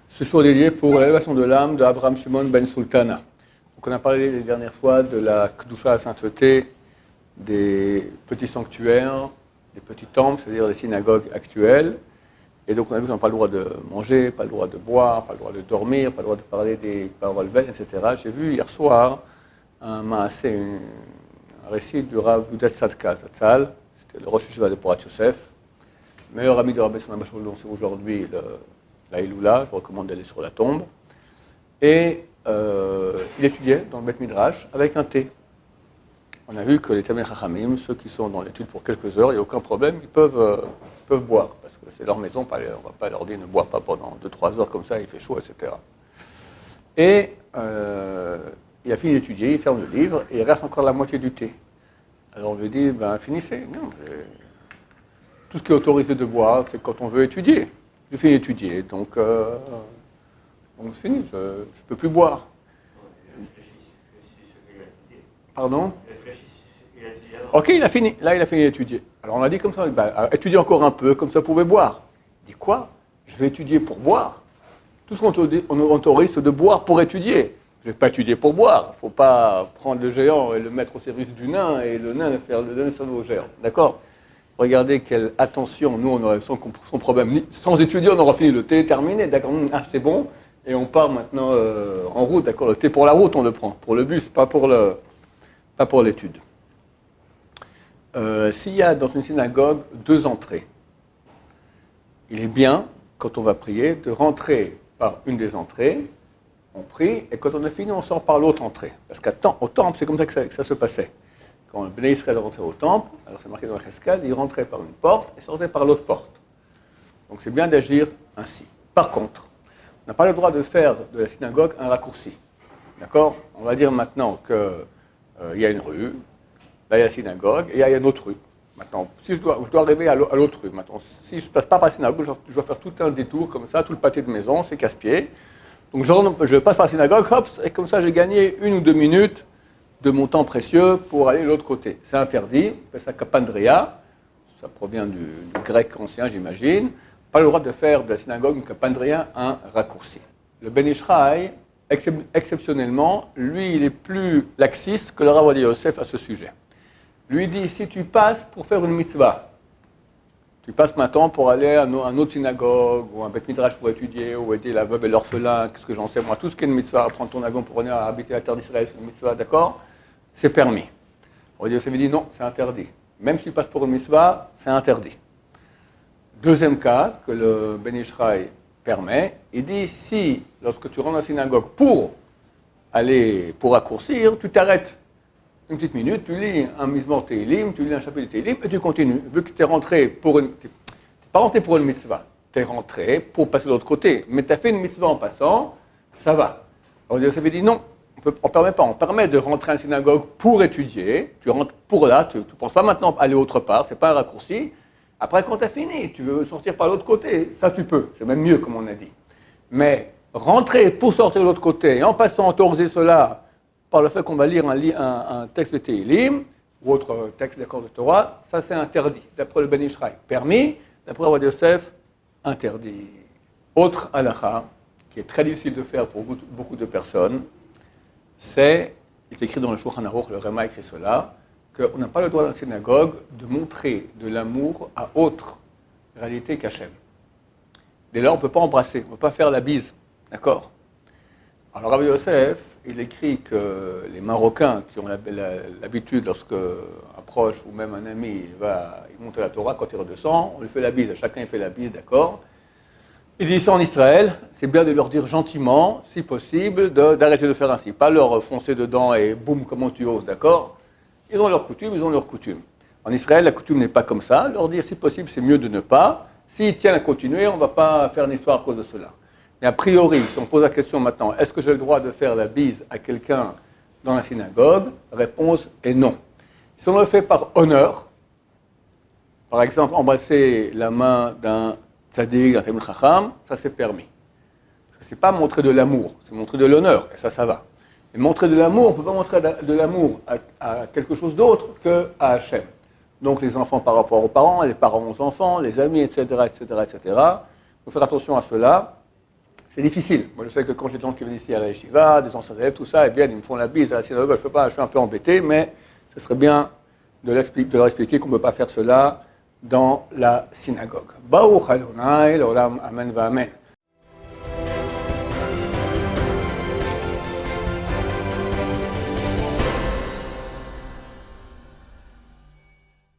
Ce jour est dédié pour l'élévation de l'âme de Abraham Shimon ben Sultana. Donc on a parlé les dernières fois de la Kedusha, la sainteté, des petits sanctuaires, des petits temples, c'est-à-dire les synagogues actuelles. Et donc on a vu qu'on n'a pas le droit de manger, pas le droit de boire, pas le droit de dormir, pas le droit de parler des paroles vaines, etc. J'ai vu hier soir un récit du Rav Yudat Tzadka Zatzal, c'était le Rosh Yeshiva de Porat Yosef, meilleur ami de Rabbi Son Abashol, dont c'est aujourd'hui la Iloula, je recommande d'aller sur la tombe. Et il étudiait dans le Bet Midrash avec un thé. On a vu que les Tamil Chachamim, ceux qui sont dans l'étude pour quelques heures, il n'y a aucun problème, ils peuvent boire, parce que c'est leur maison, on ne va pas leur dire ne bois pas pendant 2-3 heures comme ça, il fait chaud, etc. Et il a fini d'étudier, il ferme le livre, et il reste encore la moitié du thé. Alors on lui dit, finissez. Non, tout ce qui est autorisé de boire, c'est quand on veut étudier. J'ai fini d'étudier, donc c'est fini, je ne peux plus boire. Pardon ? Ok, il a fini. Là, il a fini d'étudier. Alors on a dit comme ça, étudiez encore un peu, comme ça vous pouvez boire. Il dit quoi ? Je vais étudier pour boire. Tout ce qu'on autorise, c'est de boire pour étudier. Je ne vais pas étudier pour boire. Il ne faut pas prendre le géant et le mettre au service du nain et le nain faire le cerveau au géant. D'accord ? Regardez quelle attention, nous on aurait son problème. Sans étudier, on aura fini le thé, terminé. D'accord ? C'est bon. Et on part maintenant en route. D'accord ? Le thé pour la route, on le prend. Pour le bus, pas pour l'étude. S'il y a dans une synagogue 2 entrées, il est bien, quand on va prier, de rentrer par une des entrées, on prie, et quand on a fini, on sort par l'autre entrée. Parce qu'au temple, c'est comme ça que ça se passait. Quand le Bnei Israël rentrait au temple, alors c'est marqué dans la Cheskad, il rentrait par une porte et sortait par l'autre porte. Donc c'est bien d'agir ainsi. Par contre, on n'a pas le droit de faire de la synagogue un raccourci. D'accord ? On va dire maintenant qu'il y a une rue, là il y a la synagogue, et il y a une autre rue. Maintenant, si je dois arriver à l'autre rue, maintenant, si je ne passe pas par la synagogue, je dois faire tout un détour comme ça, tout le pâté de maison, c'est casse-pied. Donc je passe par la synagogue, hop, et comme ça j'ai gagné 1 ou 2 minutes de mon temps précieux pour aller de l'autre côté. C'est interdit, on appelle ça kapandria, ça provient du grec ancien, j'imagine. Pas le droit de faire de la synagogue, une kapandria, un raccourci. Le Ben Ishraï, exceptionnellement, lui, il est plus laxiste que le Rav Ovadia Yosef à ce sujet. Lui dit, si tu passes pour faire une mitzvah, tu passes maintenant pour aller à une autre synagogue, ou un Bet Midrash pour étudier, ou aider la veuve et l'orphelin, qu'est-ce que j'en sais moi, tout ce qui est une mitzvah, prendre ton avion pour venir habiter la terre d'Israël, c'est une mitzvah, d'accord ? C'est permis. Ovadia Yosef dit non, c'est interdit. Même si tu passes pour une mitzvah, c'est interdit. Deuxième cas, que le Ben Ishraï permet, il dit, si, lorsque tu rentres dans la synagogue pour raccourcir, tu t'arrêtes une petite minute, tu lis un Mizmor Tehilim, tu lis un chapitre de Tehilim, et tu continues. Vu que tu es rentré t'es pas rentré pour une mitzvah, tu es rentré pour passer de l'autre côté, mais tu as fait une mitzvah en passant, ça va. Alors, ça veut dire non, on permet pas, on permet de rentrer à la synagogue pour étudier, tu rentres pour là, tu ne penses pas maintenant aller autre part, c'est pas un raccourci. Après, quand tu as fini, tu veux sortir par l'autre côté, ça tu peux, c'est même mieux comme on a dit. Mais rentrer pour sortir de l'autre côté, et en passant autoriser cela, par le fait qu'on va lire un texte de Tehilim, ou autre texte d'accord de Torah, ça c'est interdit, d'après le Ben Ishraï. Permis, d'après Ovadia Yosef, interdit. Autre halakha, qui est très difficile de faire pour beaucoup de personnes, il est écrit dans le Shulchan Aruch, le Rama écrit cela, qu'on n'a pas le droit dans la synagogue de montrer de l'amour à autre réalité qu'Hachem. Dès lors, on ne peut pas embrasser, on ne peut pas faire la bise, d'accord ? Alors, Rabbi Yosef, il écrit que les Marocains qui ont l'habitude, lorsque un proche ou même un ami il monte à la Torah, quand il redescend, on lui fait la bise, chacun fait la bise, d'accord ? Il dit ça en Israël, c'est bien de leur dire gentiment, si possible, d'arrêter de faire ainsi, pas leur foncer dedans et boum, comment tu oses, d'accord ? Ils ont leurs coutumes, En Israël, la coutume n'est pas comme ça, leur dire si possible, c'est mieux de ne pas. S'ils tiennent à continuer, on ne va pas faire une histoire à cause de cela. Mais a priori, si on pose la question maintenant, est-ce que j'ai le droit de faire la bise à quelqu'un dans la synagogue ? La réponse est non. Si on le fait par honneur, par exemple, embrasser la main d'un tzaddik, d'un Talmid Chacham, ça c'est permis. Parce que ce n'est pas montrer de l'amour, c'est montrer de l'honneur, et ça va. Mais montrer de l'amour, on ne peut pas montrer de l'amour à quelque chose d'autre qu'à Hachem. Donc les enfants par rapport aux parents, les parents aux enfants, les amis, etc., etc., etc. Il faut faire attention à cela. C'est difficile. Moi, je sais que quand j'ai des gens qui viennent ici à la yeshiva, des anciens élèves, tout ça, ils viennent, ils me font la bise à la synagogue, je ne peux pas, je suis un peu embêté, mais ce serait bien de leur expliquer qu'on ne peut pas faire cela dans la synagogue. Baruch Adonai, l'olam, amen va amen.